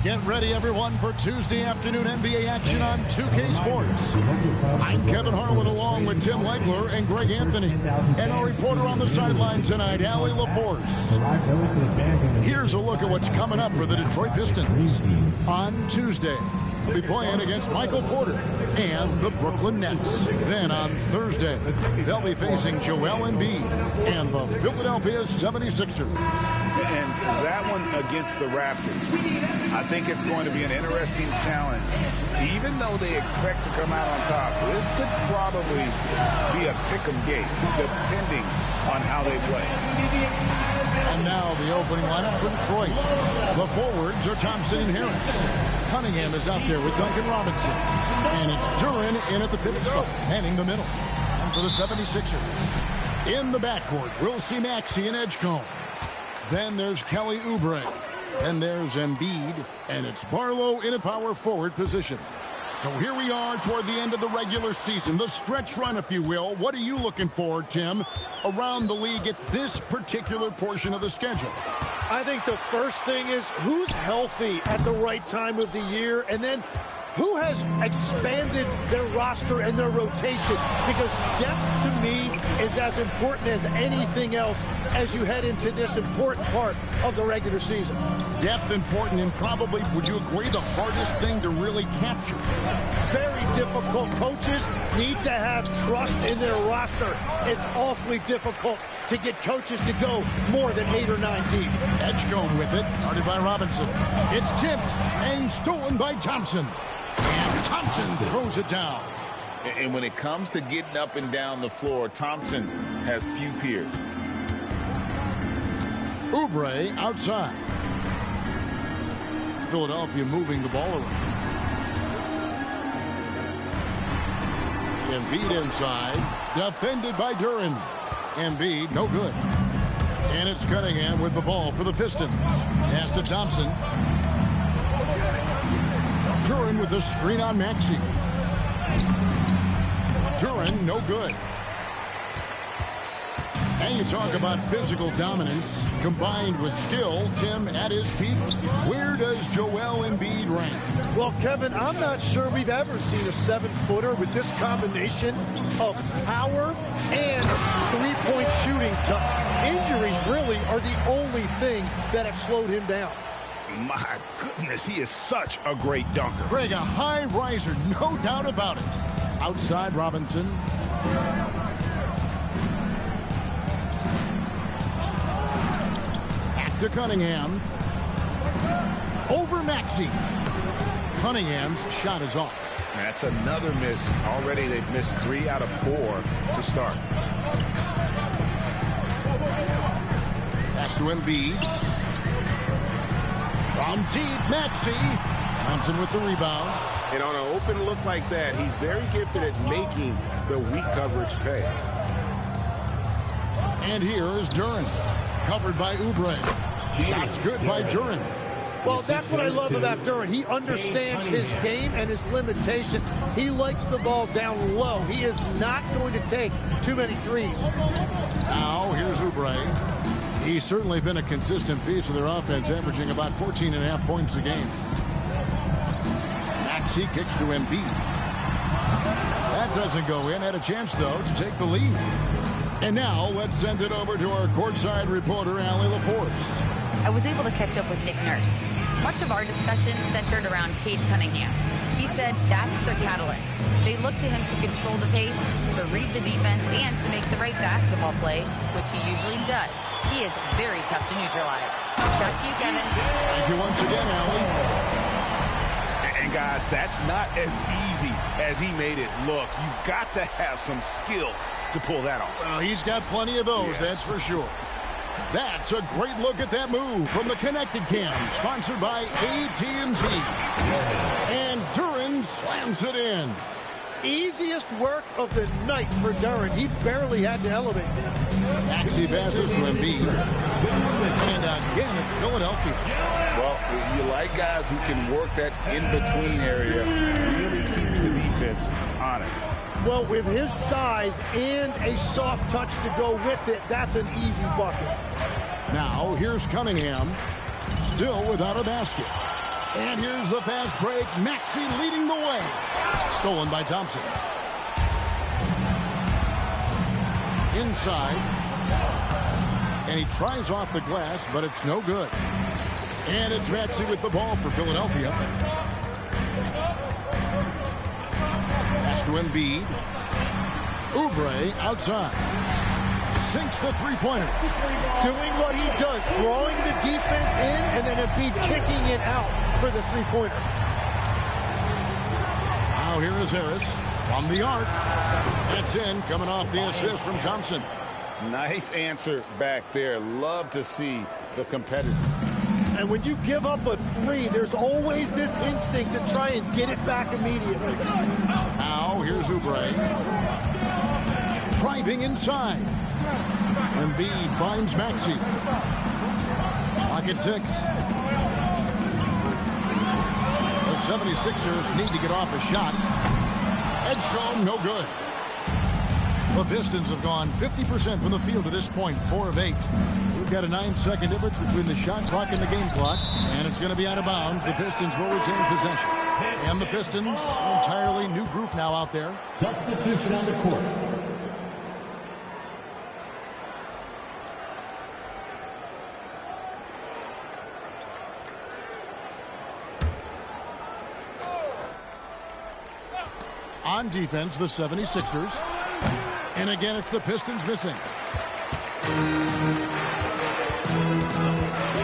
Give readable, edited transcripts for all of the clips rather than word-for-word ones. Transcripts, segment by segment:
Get ready, everyone, for Tuesday afternoon NBA action on 2K Sports. I'm Kevin Harlan along with Tim Legler and Greg Anthony. And our reporter on the sideline tonight, Allie LaForce. Here's a look at what's coming up for the Detroit Pistons. On Tuesday, they'll be playing against Michael Porter and the Brooklyn Nets. Then on Thursday, they'll be facing Joel Embiid and the Philadelphia 76ers. And that one against the Raptors, I think it's going to be an interesting challenge. Even though they expect to come out on top, this could probably be a pick-em game, depending on how they play. And now the opening lineup for Detroit. The forwards are Thompson and Harris. Cunningham is out there with Duncan Robinson. And it's Duren in at the pivot spot, manning the middle. And for the 76ers. In the backcourt, we'll see Maxey and Edgecombe. Then there's Kelly Oubre. Then there's Embiid. And it's Barlow in a power forward position. So here we are toward the end of the regular season. The stretch run, if you will. What are you looking for, Tim, around the league at this particular portion of the schedule? I think the first thing is who's healthy at the right time of the year, and then who has expanded their roster and their rotation, because depth to me is as important as anything else as you head into this important part of the regular season. Depth important, and probably, would you agree, the hardest thing to really capture? Very difficult. Coaches need to have trust in their roster. It's awfully difficult to get coaches to go more than 8 or 9 deep. Edgecombe with it, guarded by Robinson. It's tipped and stolen by Thompson. And Thompson throws it down. And when it comes to getting up and down the floor, Thompson has few peers. Oubre outside. Philadelphia moving the ball around. Embiid inside. Defended by Duren. Embiid, no good. And it's Cunningham with the ball for the Pistons. Pass to Thompson. Duren with the screen on Maxey. Duren, no good. And you talk about physical dominance combined with skill. Tim, at his peak, where does Joel Embiid rank? Well, Kevin, I'm not sure we've ever seen a 7-footer with this combination of power and three-point shooting touch. Injuries really are the only thing that have slowed him down. My goodness, he is such a great dunker. Greg, a high riser, no doubt about it. Outside Robinson. Back to Cunningham. Over Maxey. Cunningham's shot is off. That's another miss. Already they've missed 3 out of 4 to start. Pass to Embiid. From deep, Maxey. Thompson with the rebound. And on an open look like that, he's very gifted at making the weak coverage pay. And here is Duren. Covered by Oubre. Shots good by Duren. Well, that's what I love about Duren. He understands his game and his limitation. He likes the ball down low. He is not going to take too many threes. Now, here's Oubre. He's certainly been a consistent piece of their offense, averaging about 14.5 points a game. Maxey kicks to Embiid. That doesn't go in. Had a chance, though, to take the lead. And now, let's send it over to our courtside reporter, Allie LaForce. I was able to catch up with Nick Nurse. Much of our discussion centered around Cade Cunningham. He said that's their catalyst. They look to him to control the pace, to read the defense, and to make the right basketball play, which he usually does. He is very tough to neutralize. Back to you, Kevin. Thank you once again, Allie. And guys, that's not as easy as he made it look. You've got to have some skills to pull that off. Well, he's got plenty of those, that's for sure. That's a great look at that move from the Connected Cam, sponsored by AT&T. And Duren slams it in. Easiest work of the night for Duren. He barely had to elevate. Maxey passes to Embiid. And again, it's Philadelphia. Well, you like guys who can work that in-between area. Really keeps the defense honest. Well, with his size and a soft touch to go with it, that's an easy bucket. Now, here's Cunningham, still without a basket. And here's the fast break. Maxey leading the way. Stolen by Thompson. Inside. And he tries off the glass, but it's no good. And it's Maxey with the ball for Philadelphia. Pass to Embiid. Oubre outside. Sinks the three-pointer. Doing what he does, drawing the defense in, and then Embiid kicking it out for the three-pointer. Now here is Harris from the arc. That's in, coming off the assist from Thompson. Nice answer back there. Love to see the competitor. And when you give up a three, there's always this instinct to try and get it back immediately. Now here's Oubre. Driving inside. Embiid finds Maxey. Pocket 6. The 76ers need to get off a shot. Edgecombe, no good. The Pistons have gone 50% from the field to this point, 4 of 8. We've got a 9-second difference between the shot clock and the game clock, and it's going to be out of bounds. The Pistons will retain possession. And the Pistons, entirely new group now out there. Substitution on the court. On defense, the 76ers. And again, it's the Pistons missing.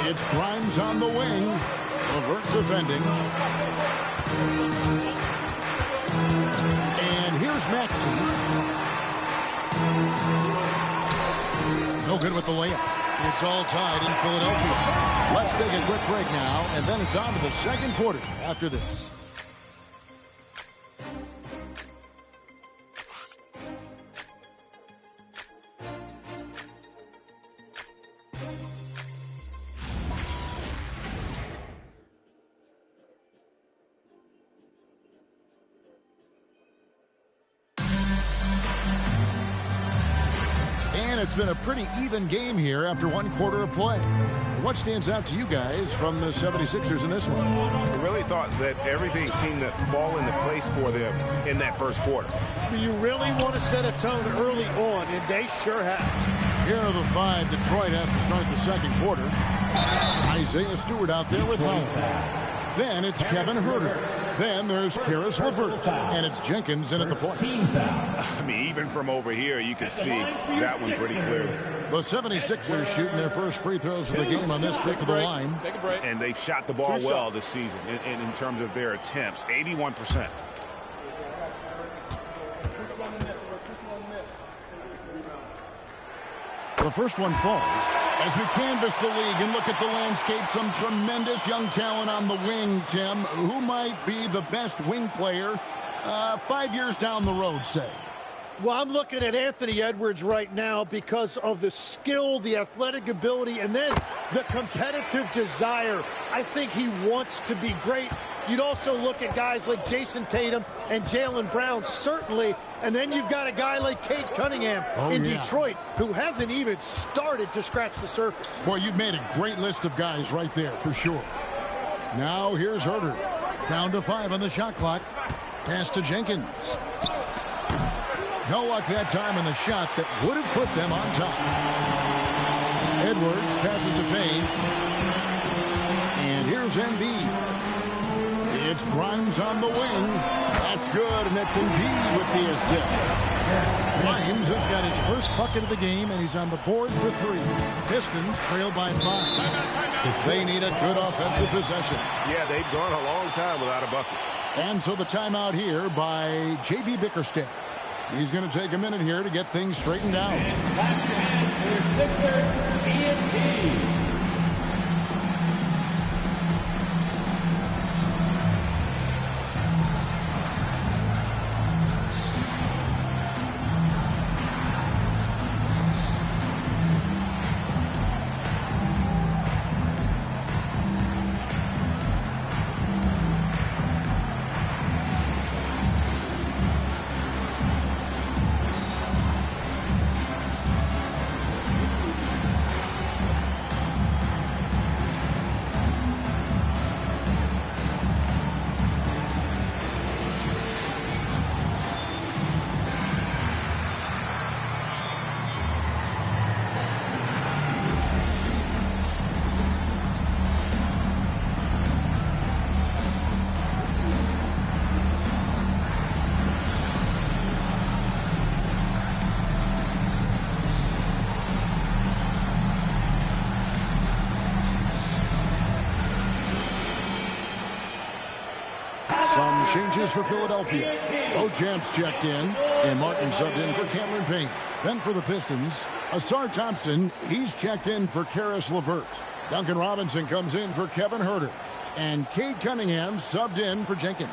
It's Grimes on the wing. Levert defending. And here's Maxey. No good with the layup. It's all tied in Philadelphia. Let's take a quick break now, and then it's on to the second quarter after this. It's been a pretty even game here after one quarter of play. What stands out to you guys from the 76ers in this one? I really thought that everything seemed to fall into place for them in that first quarter. You really want to set a tone early on, and they sure have. Here are the 5. Detroit has to start the second quarter. Isaiah Stewart out there with Howard. Then it's Kevin Huerter. Then there's Karis LeVert, and it's Jenkins in at the point. I mean, even from over here, you can see that one pretty clearly. The 76ers shooting their first free throws of the game on this trip to the line. And they've shot the ball well this season in terms of their attempts, 81%. The first one falls. As we canvass the league and look at the landscape, some tremendous young talent on the wing, Tim. Who might be the best wing player 5 years down the road, say? Well, I'm looking at Anthony Edwards right now because of the skill, the athletic ability, and then the competitive desire. I think he wants to be great. You'd also look at guys like Jason Tatum and Jaylen Brown, certainly. And then you've got a guy like Cade Cunningham in Detroit who hasn't even started to scratch the surface. Boy, you've made a great list of guys right there, for sure. Now here's Huerter. Down to 5 on the shot clock. Pass to Jenkins. No luck that time in the shot that would have put them on top. Edwards passes to Payne. And here's Embiid. It's Grimes on the wing. That's good, and that's Embiid with the assist. Grimes has got his first bucket of the game, and he's on the board for 3. Pistons trail by 5. They need a good offensive possession. Yeah, they've gone a long time without a bucket. And so the timeout here by J.B. Bickerstaff. He's going to take a minute here to get things straightened out. Changes for Philadelphia. Beauchamp's checked in, and Martin subbed in for Cameron Payne. Then for the Pistons, Asar Thompson, he's checked in for Karis LeVert. Duncan Robinson comes in for Kevin Huerter. And Cade Cunningham subbed in for Jenkins.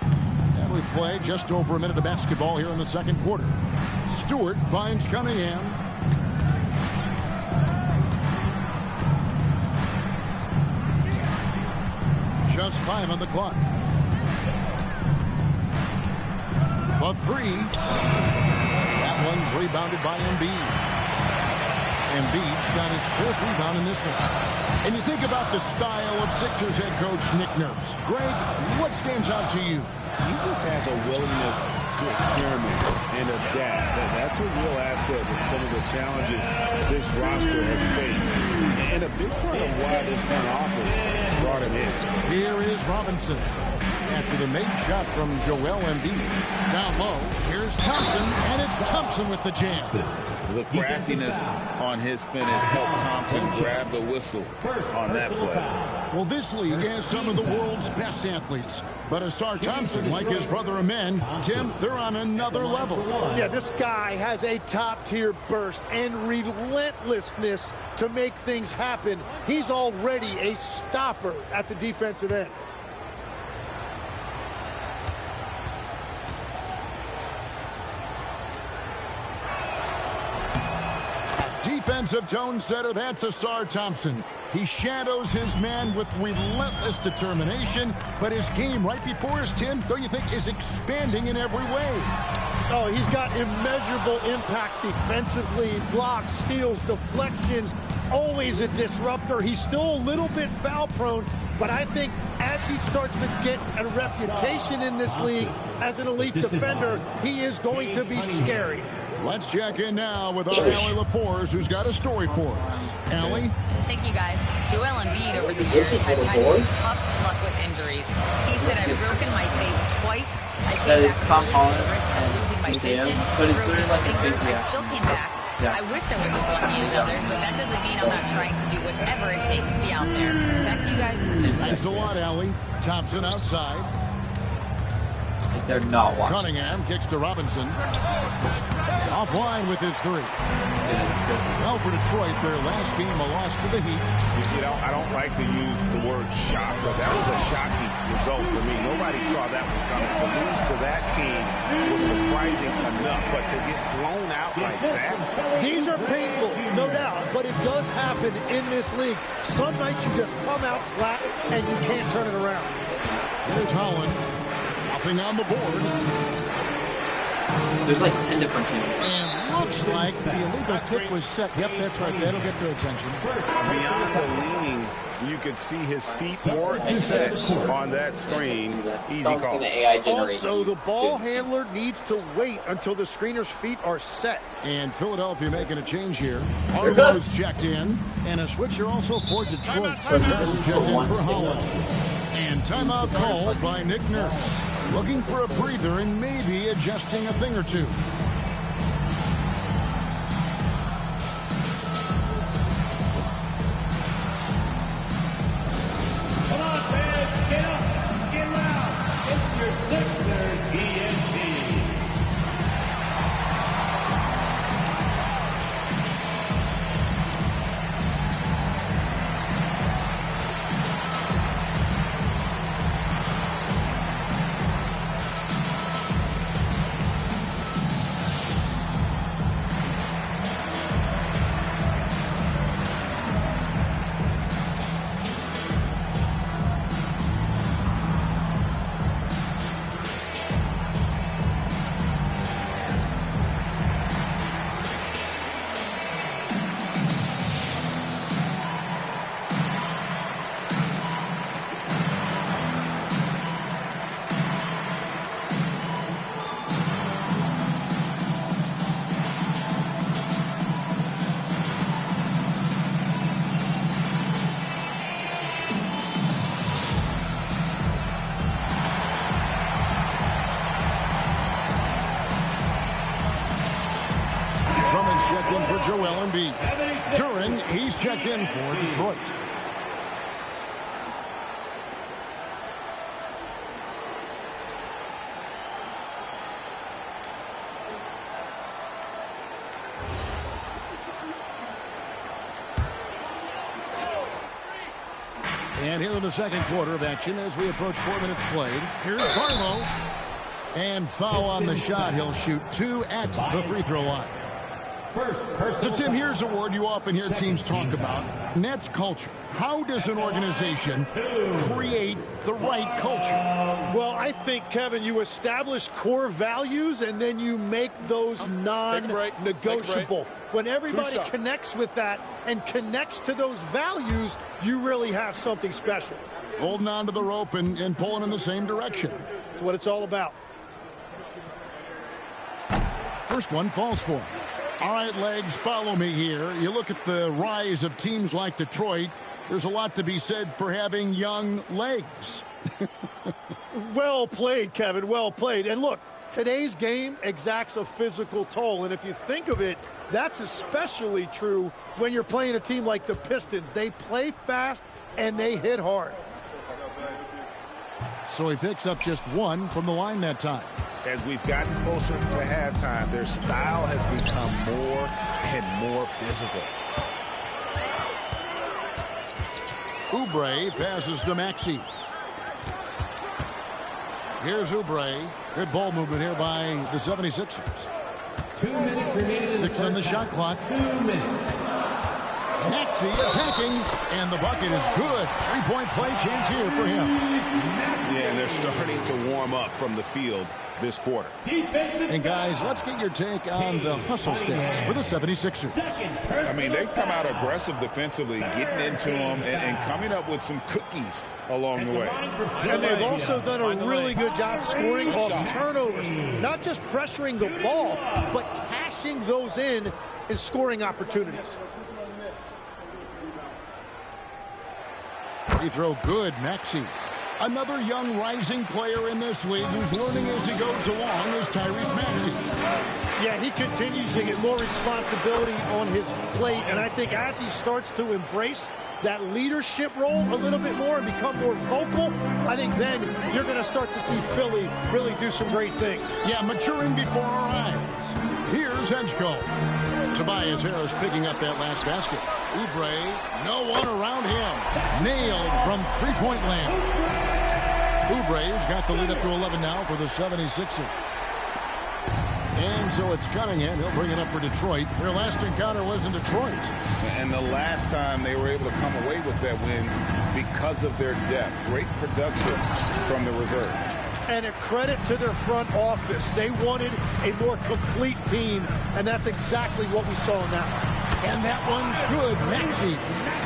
And we play just over a minute of basketball here in the second quarter. Stewart finds Cunningham. Just 5 on the clock. For 3. That one's rebounded by Embiid. Embiid's got his 4th rebound in this one. And you think about the style of Sixers head coach Nick Nurse. Greg, what stands out to you? He just has a willingness to experiment and adapt. That's a real asset with some of the challenges this roster has faced. And a big part of why this front office brought him in. Here is Robinson. After the made shot from Joel Embiid. Down low, here's Thompson, and it's Thompson with the jam. The craftiness on his finish helped Thompson grab the whistle on that play. Well, this league has some of the world's best athletes. But Asar Thompson, like his brother Amen, Tim, they're on another level. Yeah, this guy has a top-tier burst and relentlessness to make things happen. He's already a stopper at the defensive end. Defensive tone setter, that's Asar Thompson. He shadows his man with relentless determination, but his game right before his, Tim, don't you think, is expanding in every way? Oh, he's got immeasurable impact defensively. Blocks, steals, deflections, always a disruptor. He's still a little bit foul prone, but I think as he starts to get a reputation in this league as an elite defender, he is going to be scary. Let's check in now with our Allie LaForce, who's got a story for us. Allie? Thank you, guys. Joel Embiid over the years has had some tough luck with injuries. He said, I've broken my face twice. I came back Tom early Holland with the risk of losing my vision. but it's Broken sort of like a fingers. face, I still came back. I wish I was as lucky as others, but that doesn't mean I'm not trying to do whatever it takes to be out there. Back to you guys. Thanks a lot, Allie. Thompson outside. They're not watching. Cunningham kicks to Robinson. Offline with his 3. Well, for Detroit, their last game, a loss to the Heat. You know, I don't like to use the word shock, but that was a shocking result for me. Nobody saw that one coming. To lose to that team was surprising enough, but to get blown out like that. These are painful, no doubt, but it does happen in this league. Some nights you just come out flat and you can't turn it around. Here's Holland. Nothing on the board. There's like 10 different teams. And looks like the illegal kick was set. Yep, that's right. That'll get their attention. Beyond the leaning, you could see his feet more set on that screen. Easy call. Also, the ball handler needs to wait until the screener's feet are set. And Philadelphia making a change here. Armo's checked in. And a switcher also for Detroit. Checked in for Holland. And timeout called by Nick Nurse. Looking for a breather and maybe adjusting a thing or two. Come on, fans, get up, get loud. It's your Sixers ENT. Joel Embiid. Duren, he's checked in for Detroit. And here in the second quarter of action as we approach 4 minutes played. Here's Barlow. And foul on the shot. He'll shoot 2 at the free throw line. So, Tim, here's a word you often hear teams talk about. Nets culture. How does an organization create the right culture? Well, I think, Kevin, you establish core values and then you make those non-negotiable. When everybody connects with that and connects to those values, you really have something special. Holding on to the rope and pulling in the same direction. That's what it's all about. First one falls for him. All right, legs, follow me here. You look at the rise of teams like Detroit. There's a lot to be said for having young legs. Well played, Kevin. Well played. And look, today's game exacts a physical toll. And if you think of it, that's especially true when you're playing a team like the Pistons. They play fast and they hit hard. So he picks up just 1 from the line that time. As we've gotten closer to halftime, their style has become more and more physical. Oubre passes to Maxey. Here's Oubre. Good ball movement here by the 76ers. 2 minutes remaining. 6 on the shot clock. 2 minutes. Maxey attacking, and the bucket is good. 3-point play chance here for him. Yeah, and they're starting to warm up from the field this quarter. And guys, let's get your take on the hustle stats for the 76ers. I mean, they've come out aggressive defensively, getting into them and coming up with some cookies along the way. And they've also done a really good job scoring off turnovers. Not just pressuring the ball, but cashing those in and scoring opportunities. Free throw good, Maxey. Another young rising player in this league who's learning as he goes along is Tyrese Maxey. Yeah, he continues to get more responsibility on his plate, and I think as he starts to embrace that leadership role a little bit more and become more vocal, I think then you're going to start to see Philly really do some great things. Yeah, maturing before our eyes. Here's Edgecombe. Tobias Harris picking up that last basket. Oubre, no one around him. Nailed from three-point land. Oubre's got the lead up to 11 now for the 76ers. And so it's Cunningham. He'll bring it up for Detroit. Their last encounter was in Detroit. And the last time they were able to come away with that win because of their depth. Great production from the reserve. And a credit to their front office. They wanted a more complete team, and that's exactly what we saw in that one. And that one's good. Maxey.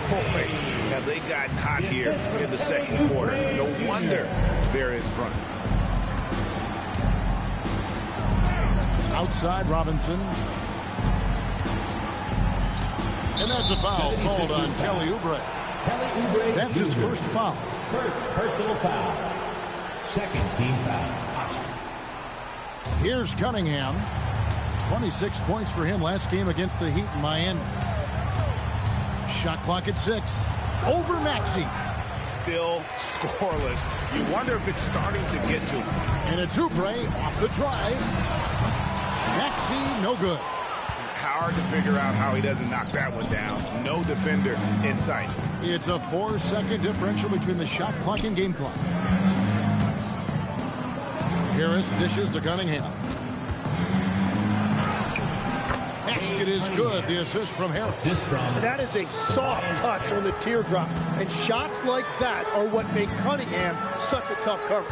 Boy, have they gotten hot here in the second quarter. No wonder they're in front. Outside Robinson. And that's a foul called on Kelly Oubre. That's his first foul. First personal foul. Second team foul. Here's Cunningham. 26 points for him last game against the Heat in Miami. Shot clock at 6. Over Maxey. Still scoreless. You wonder if it's starting to get to him. And it's Oubre off the drive. Maxey, no good. Hard to figure out how he doesn't knock that one down. No defender in sight. It's a 4-second differential between the shot clock and game clock. Harris dishes to Cunningham. Basket is good. The assist from Harris. That is a soft touch on the teardrop. And shots like that are what make Cunningham such a tough cover.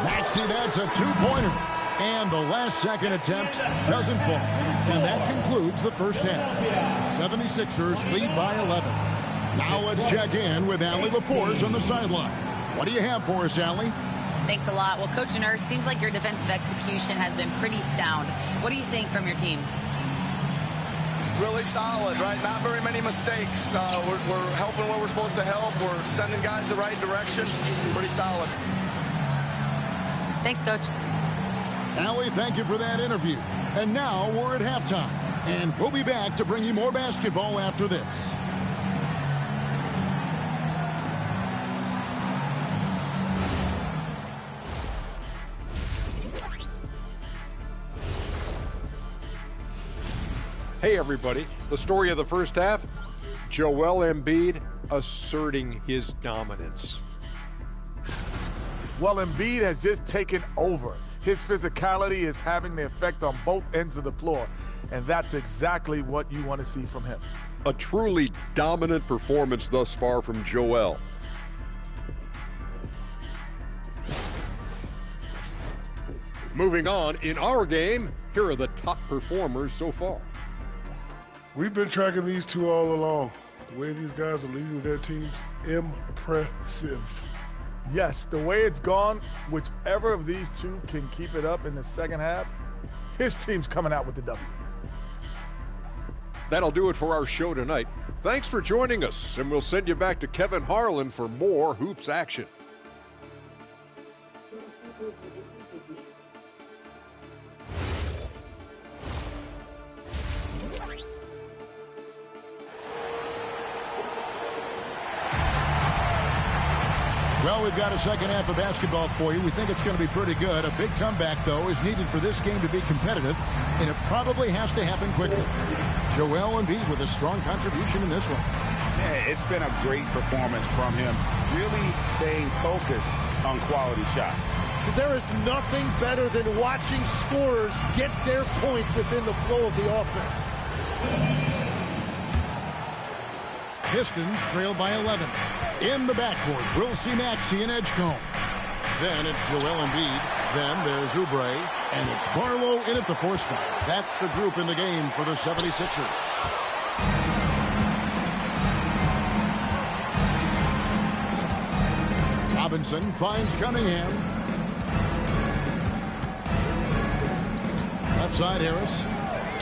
Maxey, that's a two-pointer. And the last second attempt doesn't fall. And that concludes the first half. 76ers lead by 11. Now let's check in with Allie LaForce on the sideline. What do you have for us, Allie? Thanks a lot. Well, Coach Nurse, seems like your defensive execution has been pretty sound. What are you seeing from your team? Really solid, right? Not very many mistakes. We're helping where we're supposed to help. We're sending guys the right direction. Pretty solid. Thanks, Coach. Allie, thank you for that interview. And now we're at halftime. And we'll be back to bring you more basketball after this. Hey everybody, the story of the first half, Joel Embiid asserting his dominance. Well, Embiid has just taken over. His physicality is having the effect on both ends of the floor, and that's exactly what you want to see from him. A truly dominant performance thus far from Joel. Moving on, in our game, here are the top performers so far. We've been tracking these two all along. The way these guys are leading their teams, impressive. Yes, the way it's gone, whichever of these two can keep it up in the second half, his team's coming out with the W. That'll do it for our show tonight. Thanks for joining us, and we'll send you back to Kevin Harlan for more hoops action. Well, we've got a second half of basketball for you. We think it's going to be pretty good. A big comeback, though, is needed for this game to be competitive, and it probably has to happen quickly. Joel Embiid with a strong contribution in this one. Yeah, it's been a great performance from him, really staying focused on quality shots. There is nothing better than watching scorers get their points within the flow of the offense. Pistons trail by 11. In the backcourt, we'll see Maxey and Edgecombe. Then it's Joel Embiid. Then there's Oubre. And it's Barlow in at the 4 spot. That's the group in the game for the 76ers. Robinson finds Cunningham. Left side, Harris.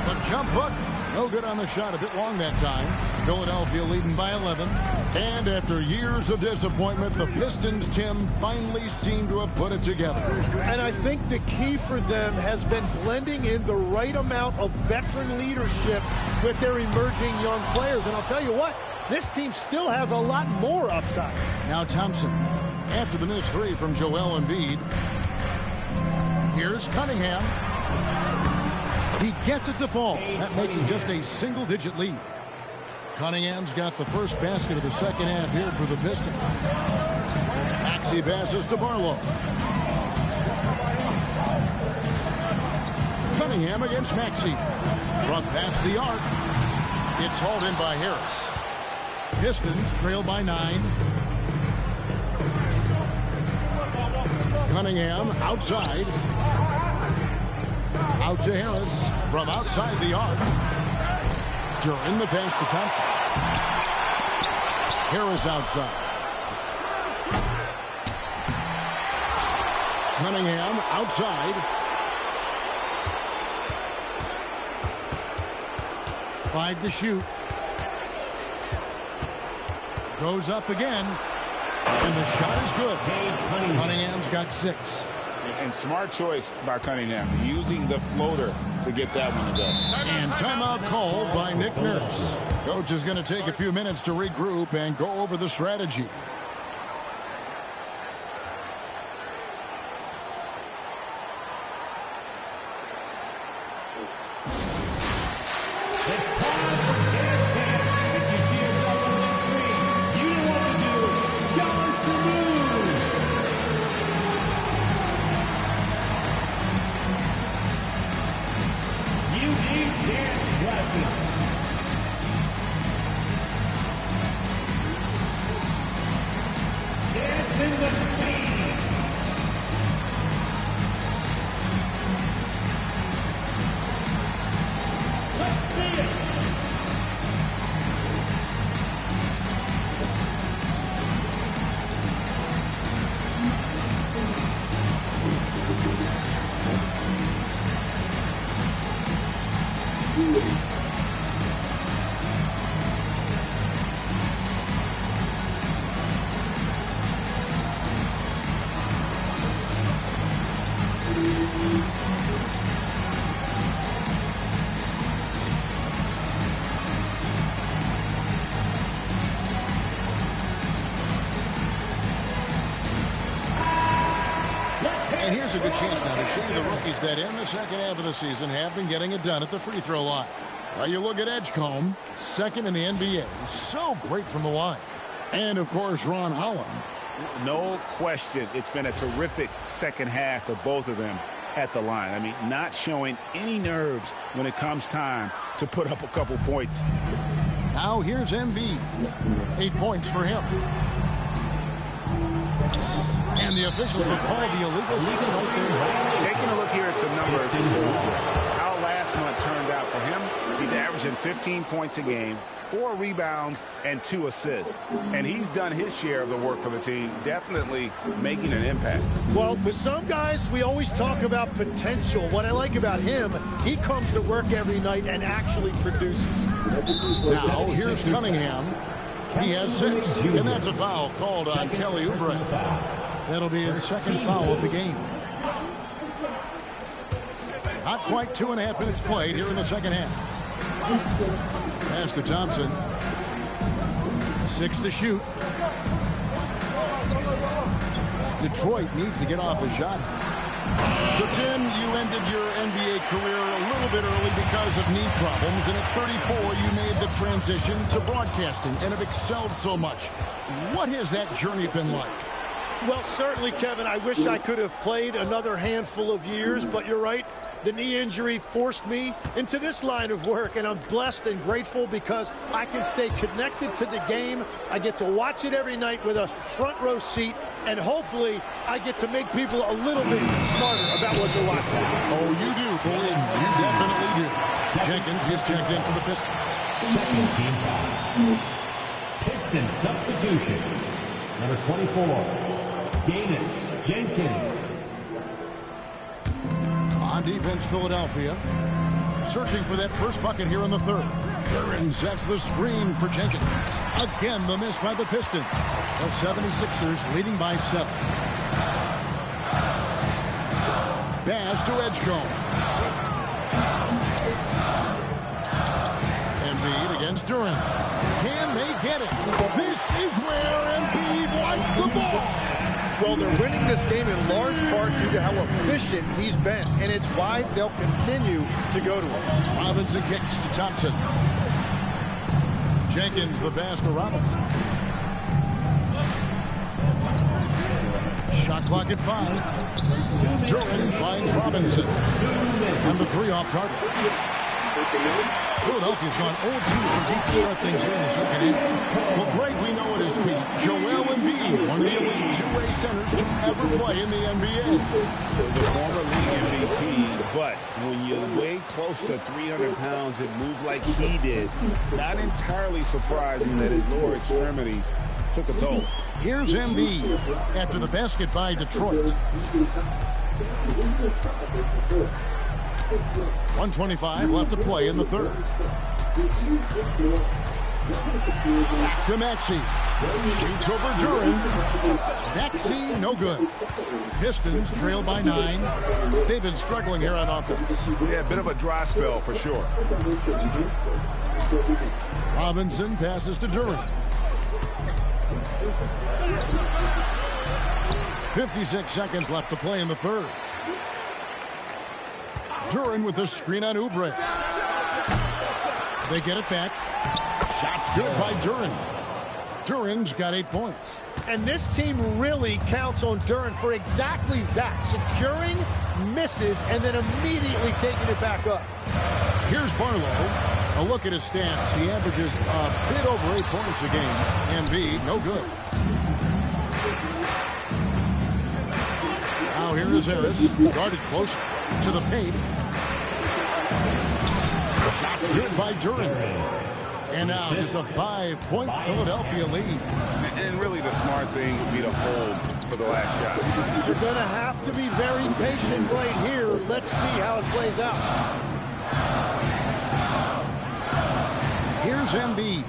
The jump hook. No good on the shot. A bit long that time. Philadelphia leading by 11. And after years of disappointment, the Pistons, Tim, finally seem to have put it together. And I think the key for them has been blending in the right amount of veteran leadership with their emerging young players. And I'll tell you what, this team still has a lot more upside. Now Thompson, after the missed 3 from Joel Embiid. Here's Cunningham. He gets it to fall. That makes it just a single-digit lead. Cunningham's got the first basket of the second half here for the Pistons. Maxey passes to Barlow. Cunningham against Maxey. Front pass the arc. It's hauled in by Harris. Pistons trail by 9. Cunningham outside. Out to Harris from outside the arc. During the pass to Thompson. Harris outside. Cunningham outside. 5 to shoot. Goes up again. And the shot is good. Cunningham's got 6. And smart choice by Cunningham, using the floater to get that one to go. And timeout called by Nick Nurse. Coach is going to take a few minutes to regroup and go over the strategy. And here's a good chance now to show you the rookies that in the second half of the season have been getting it done at the free throw line. Now you look at Edgecombe, second in the NBA. So great from the line. And, of course, Ron Holland. No question, it's been a terrific second half for both of them at the line. I mean, not showing any nerves when it comes time to put up a couple points. Now here's Embiid. 8 points for him. And the officials have called the illegal shot right there. Taking a look here at some numbers, how last month turned out for him. He's averaging 15 points a game, 4 rebounds, and 2 assists. And he's done his share of the work for the team, definitely making an impact. Well, with some guys, we always talk about potential. What I like about him, he comes to work every night and actually produces. Now, here's Cunningham. He has 6, and that's a foul called on Kelly Oubre. That'll be his second foul of the game. Not quite 2.5 minutes played here in the second half. Pass to Thompson. 6 to shoot. Detroit needs to get off a shot. So, Tim, you ended your NBA career a little bit early because of knee problems, and at 34, you made the transition to broadcasting and have excelled so much. What has that journey been like? Well, certainly, Kevin, I wish I could have played another handful of years, but you're right. The knee injury forced me into this line of work, and I'm blessed and grateful because I can stay connected to the game. I get to watch it every night with a front row seat, and hopefully I get to make people a little bit smarter about what they're watching. Oh, you do, believe me. You definitely do. Jenkins is checked in for the Pistons. Second team foul. Pistons substitution. Number 24, Danis Jenkins. On defense, Philadelphia. Searching for that first bucket here in the third. Duran sets the screen for Jenkins. Again, the miss by the Pistons. The 76ers leading by 7. Pass to Edgecombe. Embiid against Duran. Can they get it? This is where Embiid wants the ball. Well, they're winning this game in large part due to how efficient he's been, and it's why they'll continue to go to him. Robinson kicks to Thompson. Jenkins the pass to Robinson. Shot clock at 5. Duran finds Robinson. And the 3 off target. Philadelphia's gone 0-2 from deep to start things here in the second half. Well, Greg, we know it is me. Joel Embiid, one of the elite two-way centers to ever play in the NBA. The former league MVP, but when you weigh close to 300 pounds and move like he did, not entirely surprising that his lower extremities took a toll. Here's Embiid after the basket by Detroit. 1:25 left to play in the third. Back to Maxey. Shoots over Duran. Maxey, no good. Pistons trail by 9. They've been struggling here on offense. Yeah, a bit of a dry spell for sure. Robinson passes to Duran. 56 seconds left to play in the third. Duran with the screen on Oubre. They get it back. Shot's good by Duran. Duran's got 8 points. And this team really counts on Duran for exactly that. Securing, misses, and then immediately taking it back up. Here's Barlow. A look at his stats. He averages a bit over 8 points a game. Embiid, no good. Now here is Harris. Guarded close to the paint. Shot's good by Duran. And now just a 5-point Philadelphia lead. And really the smart thing would be to hold for the last shot. You're going to have to be very patient right here. Let's see how it plays out. Here's Embiid.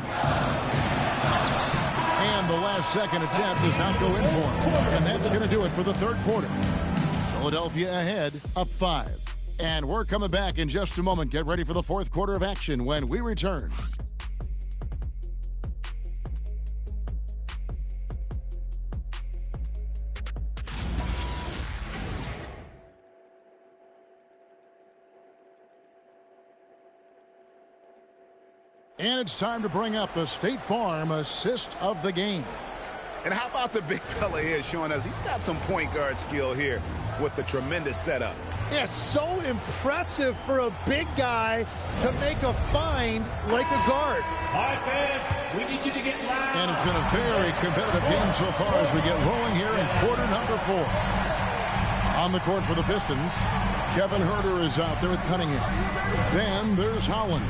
And the last second attempt does not go in for him. And that's going to do it for the third quarter. Philadelphia ahead, up 5. And we're coming back in just a moment. Get ready for the fourth quarter of action when we return. And it's time to bring up the State Farm assist of the game. And how about the big fella here showing us he's got some point guard skill here with the tremendous setup. Yeah, so impressive for a big guy to make a find like a guard. Fans, we need you to get loud. And it's been a very competitive game so far as we get rolling here in quarter number 4. On the court for the Pistons, Kevin Huerter is out there with Cunningham. Then there's Holland.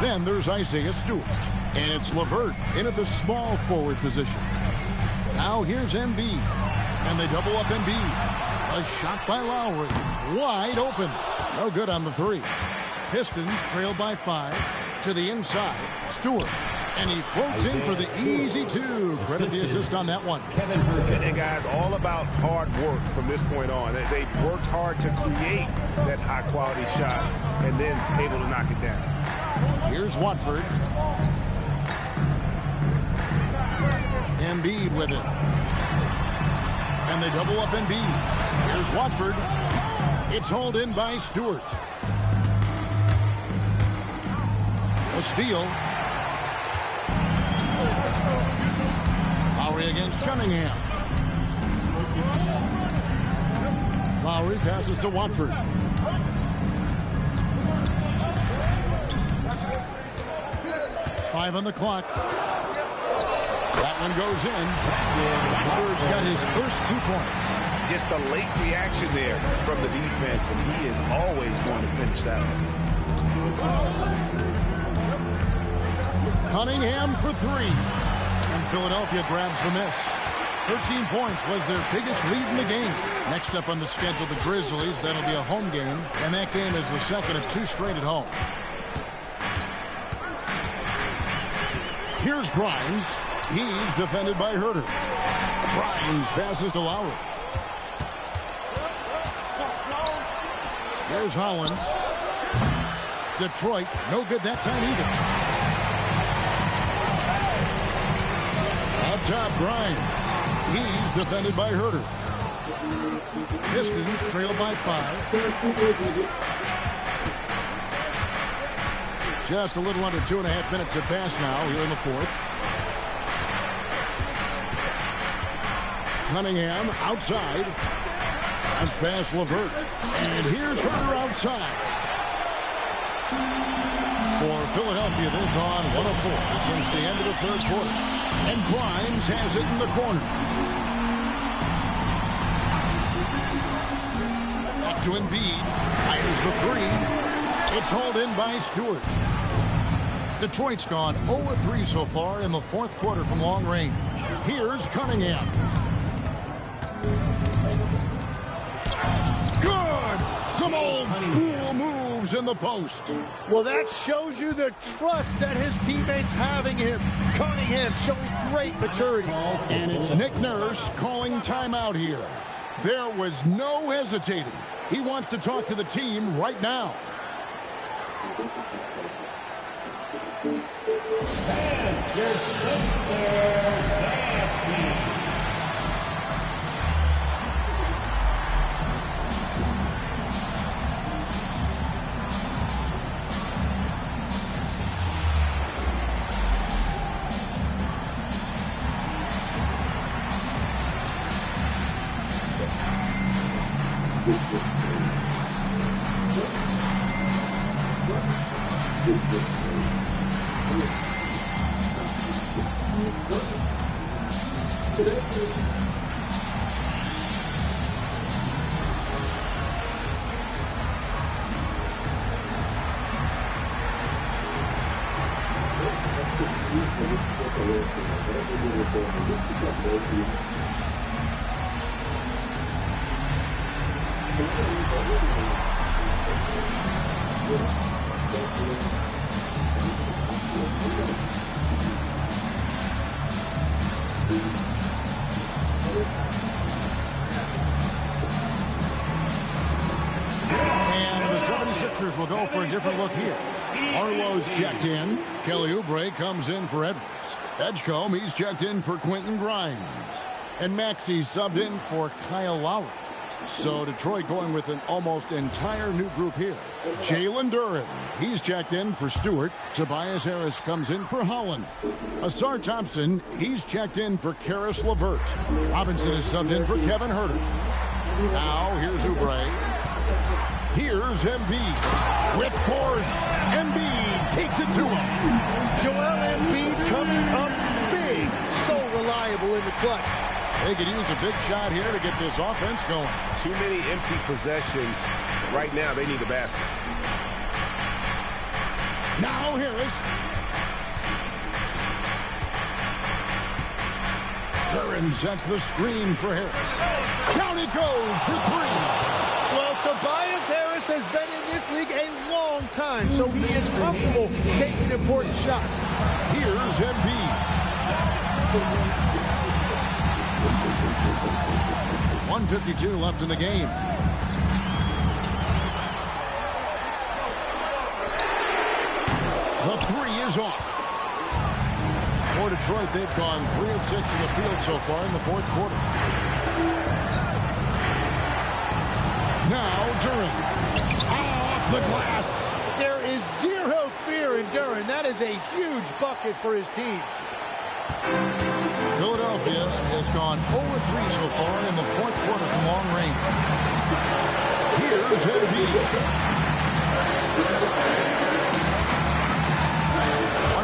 Then there's Isaiah Stewart. And it's LeVert in at the small forward position. Now here's Embiid. And they double up Embiid. A shot by Lowry. Wide open. No good on the 3. Pistons trail by 5. To the inside. Stewart. And he floats in for the easy 2. Credit the assist on that one. And guys, all about hard work from this point on. They worked hard to create that high-quality shot and then able to knock it down. Here's Watford. Embiid with it. And they double up Embiid. Here's Watford. It's hauled in by Stewart. A steal. Lowry against Cunningham. Lowry passes to Watford. Five on the clock. That one goes in. Watford's got his first 2 points. Just a late reaction there from the defense, and he is always going to finish that one. Cunningham for 3. And Philadelphia grabs the miss. 13 points was their biggest lead in the game. Next up on the schedule, the Grizzlies. That'll be a home game, and that game is the second of 2 straight at home. Here's Grimes. He's defended by Huerter. Grimes passes to Lowry. Here's Holland. Detroit, no good that time either. Up top, Grimes. He's defended by Huerter. Pistons trail by 5. Just a little under 2.5 minutes have passed now here in the 4th. Cunningham outside. Bounce past LeVert. And here's Huerter outside. For Philadelphia, they've gone 1 of 4 since the end of the 3rd quarter. And Grimes has it in the corner. Up to Embiid. Fires the 3. It's hauled in by Stewart. Detroit's gone 0-3 so far in the 4th quarter from long range. Here's Cunningham. Good! Some old school moves in the post. Well, that shows you the trust that his teammates having him. Cunningham showing great maturity. And it's Nick Nurse calling timeout here. There was no hesitating. He wants to talk to the team right now. Will go for a different look here. Arlo's checked in. Kelly Oubre comes in for Edwards. Edgecombe, he's checked in for Quentin Grimes. And Maxey's subbed in for Kyle Lowry. So Detroit going with an almost entire new group here. Jalen Duren, he's checked in for Stewart. Tobias Harris comes in for Holland. Asar Thompson, he's checked in for Karis LeVert. Robinson is subbed in for Kevin Huerter. Now here's Oubre. Here's Embiid. With force, Embiid takes it to him. Joel Embiid coming up big. So reliable in the clutch. They could use a big shot here to get this offense going. Too many empty possessions. Right now, they need a basket. Now Harris. Duren sets the screen for Harris. Down it goes for three. Well, Tobias Harris has been in this league a long time, so he is comfortable taking important shots. Here's Embiid. 1:52 left in the game. The three is off. For Detroit, they've gone 3 of 6 in the field so far in the fourth quarter. Now Duren. Off the glass. There is zero fear in Duren. That is a huge bucket for his team. Philadelphia has gone 0-3 so far in the fourth quarter from long range. Here's Embiid.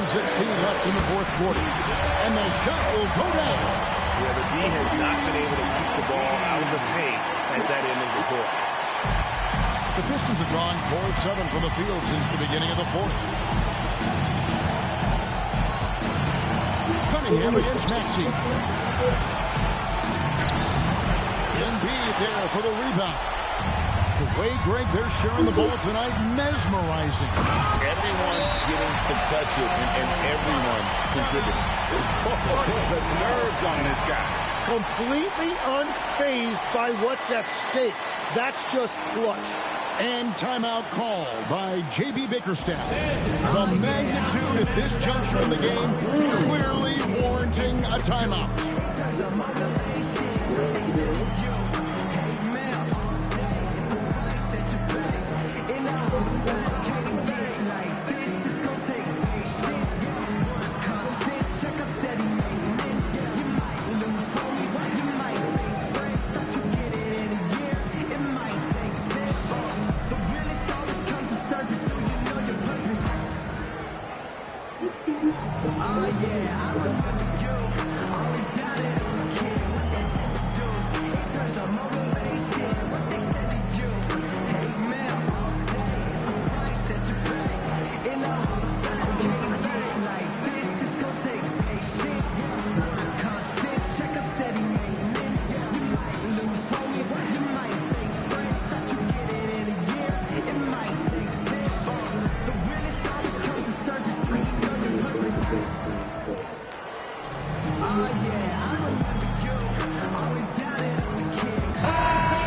1:16 left in the fourth quarter. And the shot will go down. Yeah, the D has not been able to keep the ball out of the paint at that end of the court. The Pistons have gone 4 of 7 from the field since the beginning of the fourth. Cunningham against Maxey. Embiid there for the rebound. The way, Greg, they're sharing the ball tonight, mesmerizing. Everyone's getting to touch it, and everyone contributing. The nerves on this guy. Completely unfazed by what's at stake. That's just clutch. And timeout called by J.B. Bickerstaff. The magnitude at this juncture in the game clearly warranting a timeout.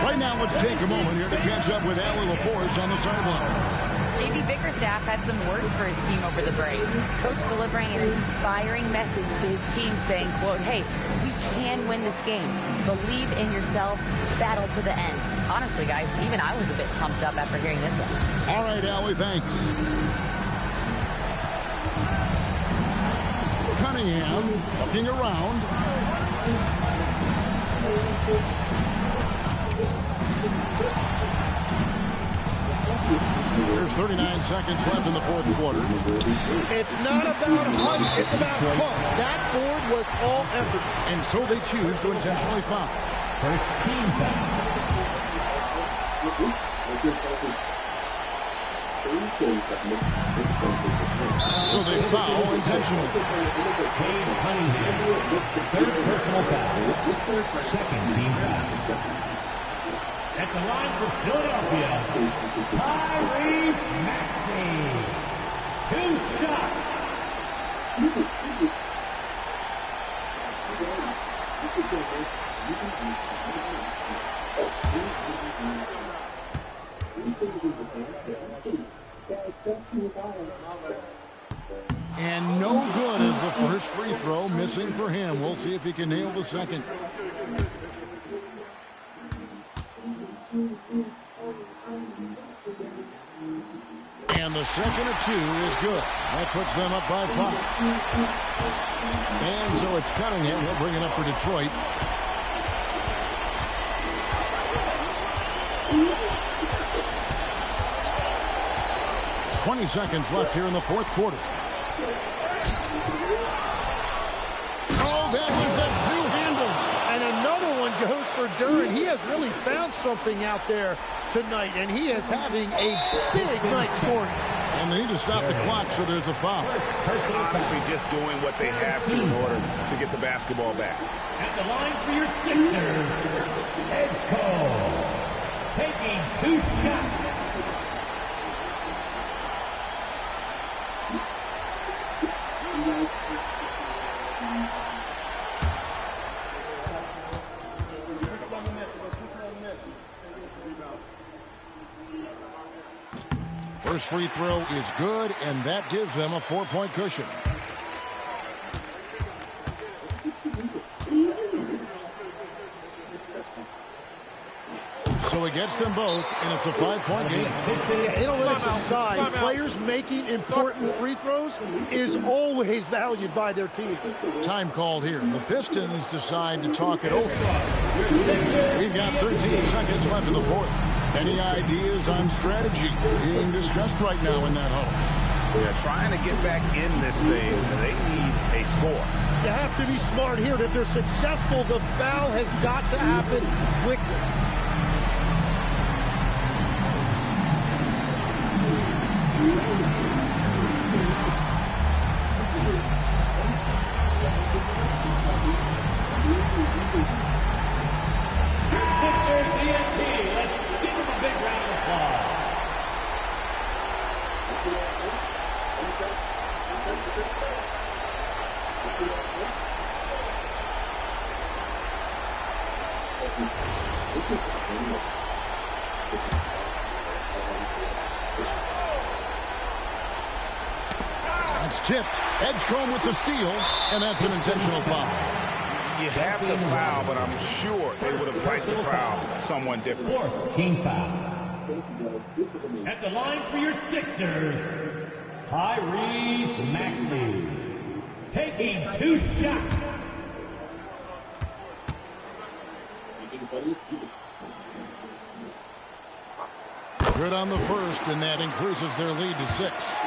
Right now, let's take a moment here to catch up with Allie LaForce on the sideline. J.B. Bickerstaff had some words for his team over the break. Coach delivering an inspiring message to his team saying, quote, hey, we can win this game. Believe in yourselves. Battle to the end. Honestly, guys, even I was a bit pumped up after hearing this one. All right, Allie, thanks. Cunningham looking around. There's 39 seconds left in the fourth quarter. It's not about height, it's about fun. That board was all effort. And so they choose to intentionally foul. First team foul. So they foul intentionally. Cade Cunningham. Third personal foul. Second team foul. At the line for Philadelphia, Tyrese Maxey. 2 shots. And no good as the first free throw missing for him. We'll see if he can nail the second. And the second of 2 is good. That puts them up by 5. And so it's Cunningham. He'll bring it up for Detroit. .20 seconds left here in the fourth quarter. Oh, that was a two-hander. And another one goes for Duren. He has really found something out there tonight, and he is having a big night scoring. And they need to stop the clock, so there's a foul. Honestly, just doing what they have to in order to get the basketball back. At the line for your Sixers, Edge Cole, taking 2 shots. First free throw is good, and that gives them a 4-point cushion. So it gets them both, and it's a 5-point game. Analytics aside, players making important free throws is always valued by their team. Time called here. The Pistons decide to talk it over. We've got 13 seconds left in the fourth. Any ideas on strategy being discussed right now in that huddle? They're trying to get back in this thing. They need a score. You have to be smart here. If they're successful, the foul has got to happen quickly. It's tipped. Edgecombe with the steal, and that's an intentional foul. You have to foul, but I'm sure they would have liked to foul someone different. 4th team foul. At the line for your Sixers, Tyrese Maxey, taking 2 shots. Good on the first, and that increases their lead to 6.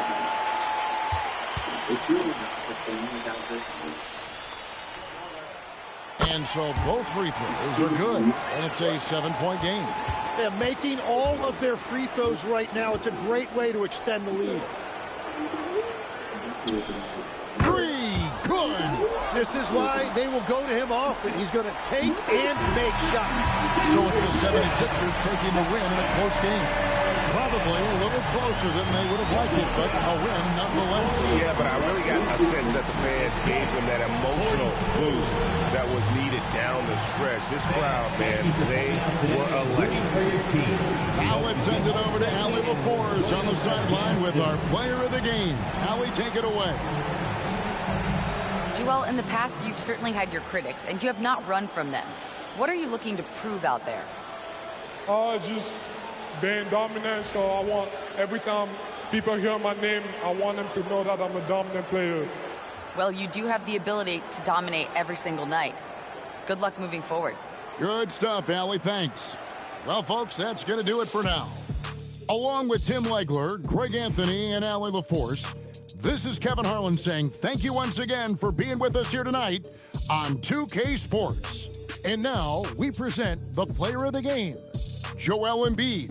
And so both free throws are good, and it's a 7-point game. Yeah, making all of their free throws right now, it's a great way to extend the lead. 3, good. This is why they will go to him often. He's going to take and make shots. So it's the 76ers taking the win in a close game. Probably a little closer than they would have liked it, but a win nonetheless. Yeah, but I really got a sense that the fans gave them that emotional boost that was needed down the stretch. This crowd, man, they were electric. Now let's send it over to Allie LaForce on the sideline with our player of the game. Allie, take it away. Joel, in the past, you've certainly had your critics, and you have not run from them. What are you looking to prove out there? Just being dominant, so I want every time people hear my name, I want them to know that I'm a dominant player. Well, you do have the ability to dominate every single night. Good luck moving forward. Good stuff, Allie. Thanks. Well, folks, that's going to do it for now. Along with Tim Legler, Greg Anthony, and Allie LaForce, this is Kevin Harlan saying thank you once again for being with us here tonight on 2K Sports. And now we present the player of the game, Joel Embiid.